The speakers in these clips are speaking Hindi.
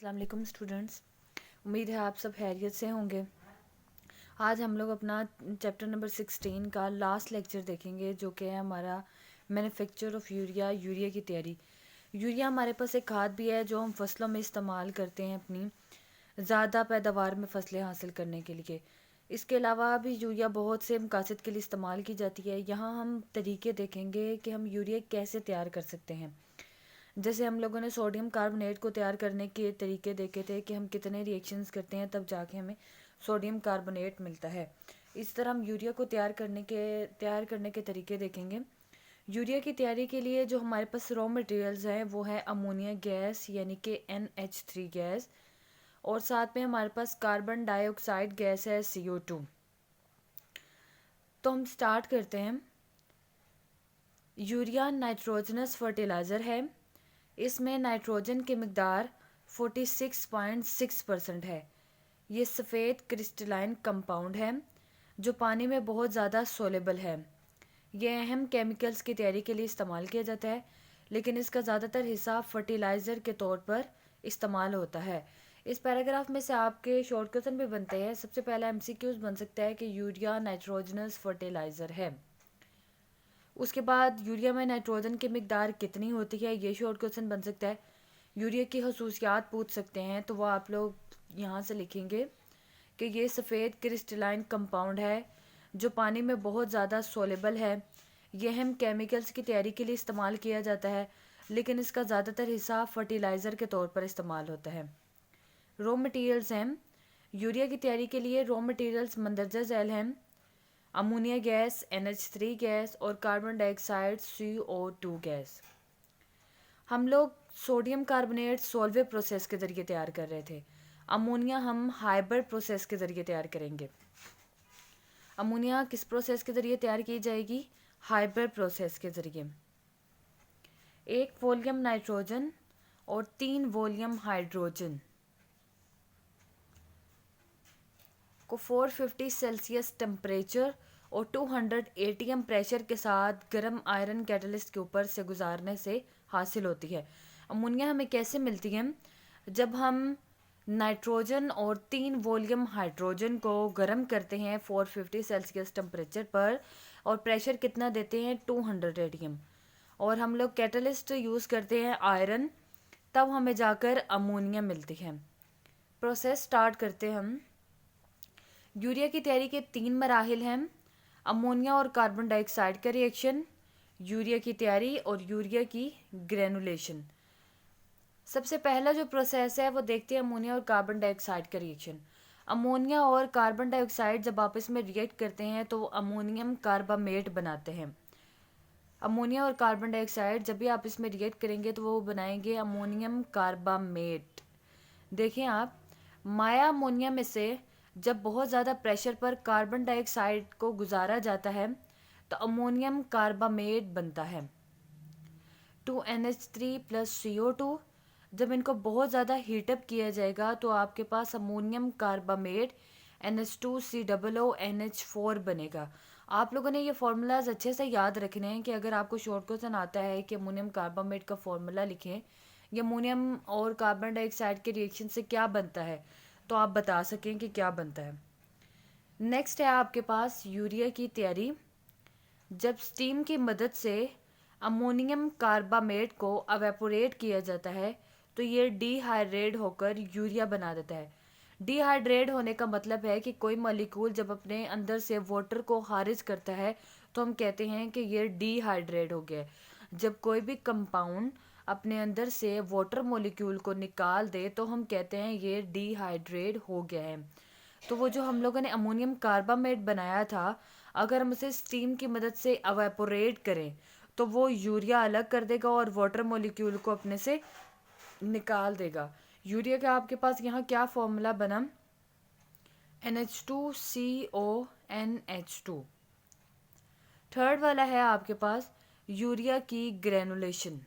अस्सलाम वालेकुम स्टूडेंट्स। उम्मीद है आप सब खैरियत से होंगे। आज हम लोग अपना चैप्टर नंबर 16 का लास्ट लेक्चर देखेंगे, जो कि है हमारा मैन्युफैक्चर ऑफ यूरिया की तैयारी। यूरिया हमारे पास एक खाद भी है जो हम फसलों में इस्तेमाल करते हैं अपनी ज़्यादा पैदावार में फसलें हासिल करने के लिए। इसके अलावा भी यूरिया बहुत से मकासद के लिए इस्तेमाल की जाती है। यहाँ हम तरीके देखेंगे कि हम यूरिया कैसे तैयार कर सकते हैं। जैसे हम लोगों ने सोडियम कार्बोनेट को तैयार करने के तरीके देखे थे कि हम कितने रिएक्शंस करते हैं तब जाके हमें सोडियम कार्बोनेट मिलता है। इस तरह हम यूरिया को तैयार करने के तरीके देखेंगे। यूरिया की तैयारी के लिए जो हमारे पास रॉ मटेरियल्स हैं वो है अमोनिया गैस यानी कि NH3 गैस, और साथ में हमारे पास कार्बन डाइऑक्साइड गैस है CO2। तो हम स्टार्ट करते हैं। यूरिया नाइट्रोजनस फर्टिलाइज़र है। इसमें नाइट्रोजन की मकदार 46.6% है। ये सफ़ेद क्रिस्टलाइन कंपाउंड है जो पानी में बहुत ज़्यादा सोलेबल है। ये अहम केमिकल्स की तैयारी के लिए इस्तेमाल किया जाता है, लेकिन इसका ज़्यादातर हिस्सा फर्टिलाइज़र के तौर पर इस्तेमाल होता है। इस पैराग्राफ में से आपके शॉर्ट क्वेश्चन भी बनते हैं। सबसे पहला MCQs बन सकता है कि यूरिया नाइट्रोजनस फर्टिलाइज़र है। उसके बाद यूरिया में नाइट्रोजन की मिकदार कितनी होती है, ये शॉर्ट क्वेश्चन बन सकता है। यूरिया की खसूसियात पूछ सकते हैं, तो वो आप लोग यहाँ से लिखेंगे कि ये सफ़ेद क्रिस्टलाइन कंपाउंड है जो पानी में बहुत ज़्यादा सोलेबल है। ये अहम केमिकल्स की तैयारी के लिए इस्तेमाल किया जाता है, लेकिन इसका ज़्यादातर हिस्सा फर्टिलाइज़र के तौर पर इस्तेमाल होता है। रॉ मटेरियल्स हैं। यूरिया की तैयारी के लिए रॉ मटेरियल्स मंदरजा झैल हैं। अमोनिया गैस, NH3 गैस और कार्बन डाइऑक्साइड CO2 गैस। हम लोग सोडियम कार्बोनेट सोलवे प्रोसेस के ज़रिए तैयार कर रहे थे। अमोनिया हम हाइब्रिड प्रोसेस के ज़रिए तैयार करेंगे। अमोनिया किस प्रोसेस के ज़रिए तैयार की जाएगी? हाइब्रिड प्रोसेस के ज़रिए। 1 वॉल्यूम नाइट्रोजन और 3 वॉल्यूम हाइड्रोजन को 450 सेल्सियस टेम्परेचर और 200 ATM प्रेशर के साथ गर्म आयरन कैटलिस्ट के ऊपर से गुजारने से हासिल होती है। अमोनिया हमें कैसे मिलती है? जब हम नाइट्रोजन और 3 वॉल्यूम हाइड्रोजन को गर्म करते हैं 450 सेल्सियस टेम्परेचर पर, और प्रेशर कितना देते हैं? 200 ATM, और हम लोग कैटलिस्ट यूज़ करते हैं आयरन, तब हमें जाकर अमोनिया मिलती है। प्रोसेस स्टार्ट करते हैं हम। यूरिया की तैयारी के 3 मराहिल हैं: अमोनिया और कार्बन डाइऑक्साइड का रिएक्शन, यूरिया की तैयारी और यूरिया की ग्रेनुलेशन। सबसे पहला जो प्रोसेस है वो देखते हैं अमोनिया और कार्बन डाइऑक्साइड का रिएक्शन। अमोनिया और कार्बन डाइऑक्साइड जब आपस में रिएक्ट करते हैं तो वो अमोनियम कार्बामेट बनाते हैं। अमोनिया और कार्बन डाइऑक्साइड जब भी आप इसमें रिएक्ट करेंगे तो वो बनाएंगे अमोनियम कार्बामेट। देखें आप, माया अमोनिया में से जब बहुत ज़्यादा प्रेशर पर कार्बन डाइऑक्साइड को गुजारा जाता है तो अमोनियम कार्बामेट बनता है 2NH3 प्लस CO2। जब इनको बहुत ज़्यादा हीटअप किया जाएगा तो आपके पास अमोनियम कार्बामेट NH2COONH4 बनेगा। आप लोगों ने ये फार्मूलाज अच्छे से याद रखने हैं कि अगर आपको शॉर्ट क्वेश्चन आता है कि अमोनियम कार्बामेट का फार्मूला लिखें, ये अमोनियम और कार्बन डाइऑक्साइड के रिएक्शन से क्या बनता है, तो आप बता सकें कि क्या बनता है। नेक्स्ट है आपके पास यूरिया की तैयारी। जब स्टीम की मदद से अमोनियम कार्बामेट को एवेपोरेट किया जाता है तो ये डिहाइड्रेट होकर यूरिया बना देता है। डिहाइड्रेट होने का मतलब है कि कोई मॉलिक्यूल जब अपने अंदर से वाटर को खारिज करता है तो हम कहते हैं कि ये डिहाइड्रेट हो गया है। जब कोई भी कंपाउंड अपने अंदर से वाटर मॉलिक्यूल को निकाल दे तो हम कहते हैं ये डिहाइड्रेट हो गया है। तो वो जो हम लोगों ने अमोनियम कार्बामेट बनाया था, अगर हम उसे स्टीम की मदद से एवेपोरेट करें तो वो यूरिया अलग कर देगा और वाटर मॉलिक्यूल को अपने से निकाल देगा। यूरिया का आपके पास यहाँ क्या फॉर्मूला बना? NH2CONH2। थर्ड वाला है आपके पास यूरिया की ग्रेनुलेशन।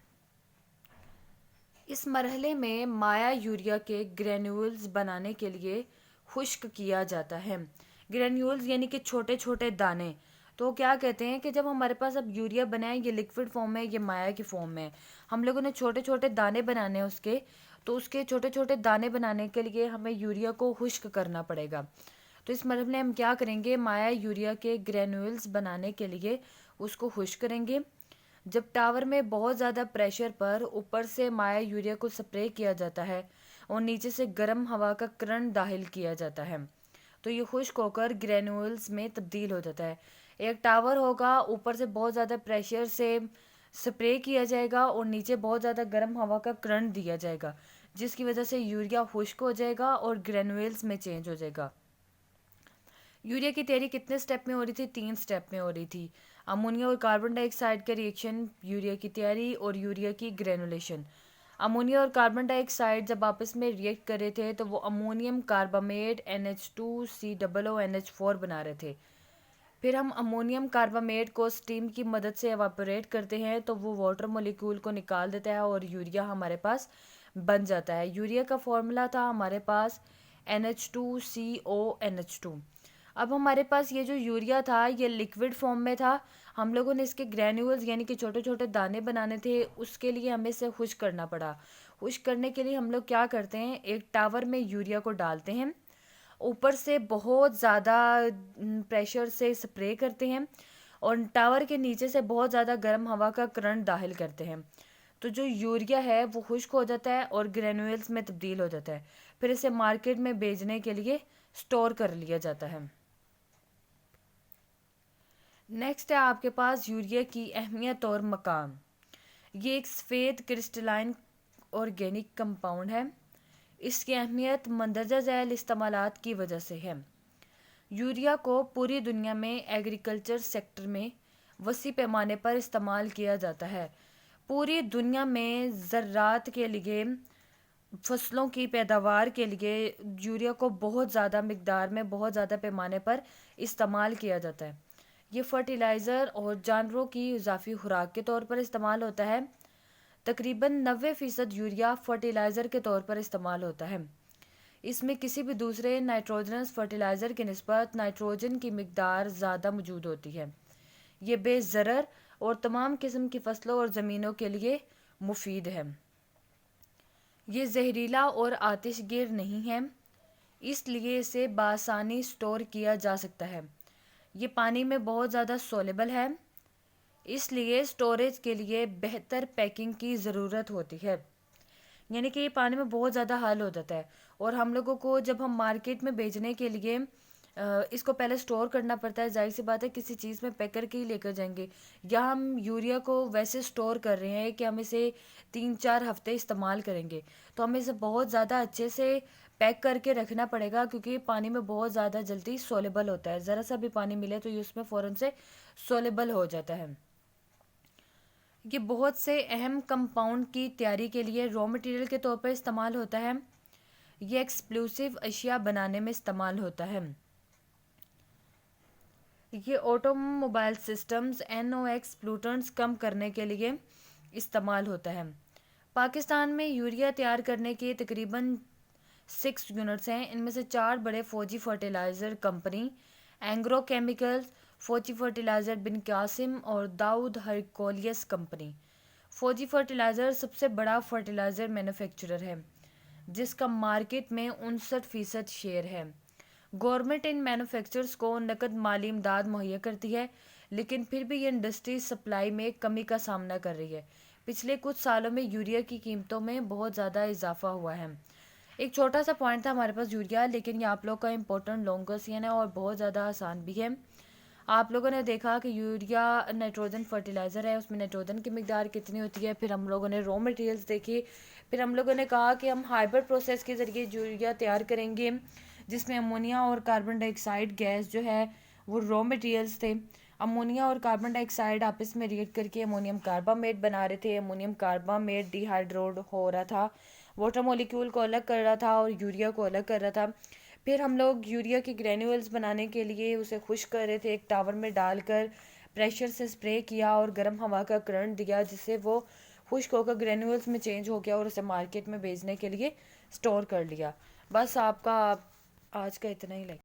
इस मरहले में माया यूरिया के ग्रेन्यूल्स बनाने के लिए खुश्क किया जाता है। ग्रेन्यूल्स यानी कि छोटे छोटे दाने। तो क्या कहते हैं कि जब हमारे पास अब यूरिया बना है, ये लिक्विड फॉर्म में, ये माया की फॉर्म में, हम लोगों ने छोटे छोटे दाने बनाने हैं उसके, तो उसके छोटे छोटे दाने बनाने के लिए हमें यूरिया को खुश्क करना पड़ेगा। तो इस मरहले में हम क्या करेंगे, माया यूरिया के ग्रेन्यूल्स बनाने के लिए उसको खुश्क करेंगे। जब टावर में बहुत ज़्यादा प्रेशर पर ऊपर से माया यूरिया को स्प्रे किया जाता है और नीचे से गर्म हवा का करंट दाखिल किया जाता है, तो ये खुश्क होकर ग्रेन्यूल्स में तब्दील हो जाता है। एक टावर होगा, ऊपर से बहुत ज़्यादा प्रेशर से स्प्रे किया जाएगा और नीचे बहुत ज़्यादा गर्म हवा का करंट दिया जाएगा, जिसकी वजह से यूरिया खुश्क हो जाएगा और ग्रेन्यूल्स में चेंज हो जाएगा। यूरिया की तैयारी कितने स्टेप में हो रही थी? 3 स्टेप में हो रही थी। अमोनिया और कार्बन डाइऑक्साइड का रिएक्शन, यूरिया की तैयारी और यूरिया की ग्रेनुलेशन। अमोनिया और कार्बन डाइऑक्साइड जब आपस में रिएक्ट कर रहे थे तो वो अमोनियम कार्बामेट NH2COONH4 बना रहे थे। फिर हम अमोनियम कार्बामेट को स्टीम की मदद से एवापोरेट करते हैं तो वो वाटर मॉलिक्यूल को निकाल देता है और यूरिया हमारे पास बन जाता है। यूरिया का फॉर्मूला था हमारे पास NH2CONH2। अब हमारे पास ये जो यूरिया था ये लिक्विड फॉर्म में था। हम लोगों ने इसके ग्रैन्यूल्स यानी कि छोटे छोटे दाने बनाने थे, उसके लिए हमें इसे खुश्क करना पड़ा। खुश्क करने के लिए हम लोग क्या करते हैं, एक टावर में यूरिया को डालते हैं, ऊपर से बहुत ज़्यादा प्रेशर से स्प्रे करते हैं और टावर के नीचे से बहुत ज़्यादा गर्म हवा का करंट दाखिल करते हैं। तो जो यूरिया है वो खुश्क हो जाता है और ग्रैन्यूल्स में तब्दील हो जाता है। फिर इसे मार्केट में बेचने के लिए स्टोर कर लिया जाता है। नेक्स्ट है आपके पास यूरिया की अहमियत और मकाम। ये एक सफ़ेद क्रिस्टलाइन ऑर्गेनिक कंपाउंड है। इसकी अहमियत मंदरजा झैल इस्तेमालात की वजह से है। यूरिया को पूरी दुनिया में एग्रीकल्चर सेक्टर में वसी पैमाने पर इस्तेमाल किया जाता है। पूरी दुनिया में ज़रात के लिए, फसलों की पैदावार के लिए यूरिया को बहुत ज़्यादा मिकदार में, बहुत ज़्यादा पैमाने पर इस्तेमाल किया जाता है। ये फर्टिलाइज़र और जानवरों की इजाफी खुराक के तौर पर इस्तेमाल होता है। तकरीबन 90% यूरिया फर्टिलाइज़र के तौर पर इस्तेमाल होता है। इसमें किसी भी दूसरे नाइट्रोजनस फर्टिलाइज़र की निस्बत नाइट्रोजन की मिकदार ज़्यादा मौजूद होती है। ये बेज़रर और तमाम किस्म की फसलों और ज़मीनों के लिए मुफीद है। ये जहरीला और आतिशगीर नहीं है, इसलिए इसे बासानी स्टोर किया जा सकता है। ये पानी में बहुत ज़्यादा सोलेबल है, इसलिए स्टोरेज के लिए बेहतर पैकिंग की ज़रूरत होती है। यानी कि ये पानी में बहुत ज़्यादा हल हो जाता है और हम लोगों को जब हम मार्केट में बेचने के लिए इसको पहले स्टोर करना पड़ता है। जाहिर सी बात है किसी चीज़ में पैक करके ही लेकर जाएंगे। या हम यूरिया को वैसे स्टोर कर रहे हैं कि हम इसे 3-4 हफ्ते इस्तेमाल करेंगे, तो हमें इसे बहुत ज़्यादा अच्छे से पैक करके रखना पड़ेगा, क्योंकि पानी में बहुत ज़्यादा जल्दी सोलेबल होता है। ज़रा सा भी पानी मिले तो ये उसमें फ़ौरन से सोलेबल हो जाता है। ये बहुत से अहम कंपाउंड की तैयारी के लिए रॉ मटेरियल के तौर पर इस्तेमाल होता है। ये एक्सप्लोसिव अशिया बनाने में इस्तेमाल होता है। ये ऑटोमोबाइल सिस्टम्स NOx पोल्यूटेंट्स कम करने के लिए इस्तेमाल होता है। पाकिस्तान में यूरिया तैयार करने के तकरीबन 6 यूनिट्स हैं। इनमें से 4 बड़े फौजी फर्टिलाइज़र कंपनी एंग्रो केमिकल्स, फौजी फर्टिलाइज़र बिन कासिम और दाऊद हरकोलियस कंपनी। फौजी फर्टिलाइज़र सबसे बड़ा फर्टिलाइज़र मैन्युफैक्चरर है, जिसका मार्केट में 59% शेयर है। गवर्नमेंट इन मैन्युफैक्चरर्स को नकद माली इमदाद मुहैया करती है, लेकिन फिर भी ये इंडस्ट्री सप्लाई में कमी का सामना कर रही है। पिछले कुछ सालों में यूरिया की कीमतों में बहुत ज़्यादा इजाफा हुआ है। एक छोटा सा पॉइंट था हमारे पास यूरिया, लेकिन ये आप लोग का इम्पोर्टेंट लॉन्ग क्वेश्चन है और बहुत ज़्यादा आसान भी है। आप लोगों ने देखा कि यूरिया नाइट्रोजन फर्टिलाइज़र है, उसमें नाइट्रोजन की मिकदार कितनी होती है। फिर हम लोगों ने रॉ मटेरियल्स देखी। फिर हम लोगों ने कहा कि हम हाइब्रिड प्रोसेस के ज़रिए यूरिया तैयार करेंगे, जिसमें अमोनिया और कार्बन डाइऑक्साइड गैस जो है वो रॉ मटेरियल्स थे। अमोनिया और कार्बन डाइऑक्साइड आपस में रिएक्ट करके अमोनियम कार्बामेट बना रहे थे। अमोनियम कार्बामेट डिहाइड्रेट हो रहा था, वाटर मॉलिक्यूल को अलग कर रहा था और यूरिया को अलग कर रहा था। फिर हम लोग यूरिया के ग्रैन्यूल्स बनाने के लिए उसे खुश्क कर रहे थे। एक टावर में डालकर प्रेशर से स्प्रे किया और गर्म हवा का करंट दिया, जिससे वो खुश्क होकर ग्रैन्यूल्स में चेंज हो गया और उसे मार्केट में बेचने के लिए स्टोर कर लिया। बस आपका आज का इतना ही लगे।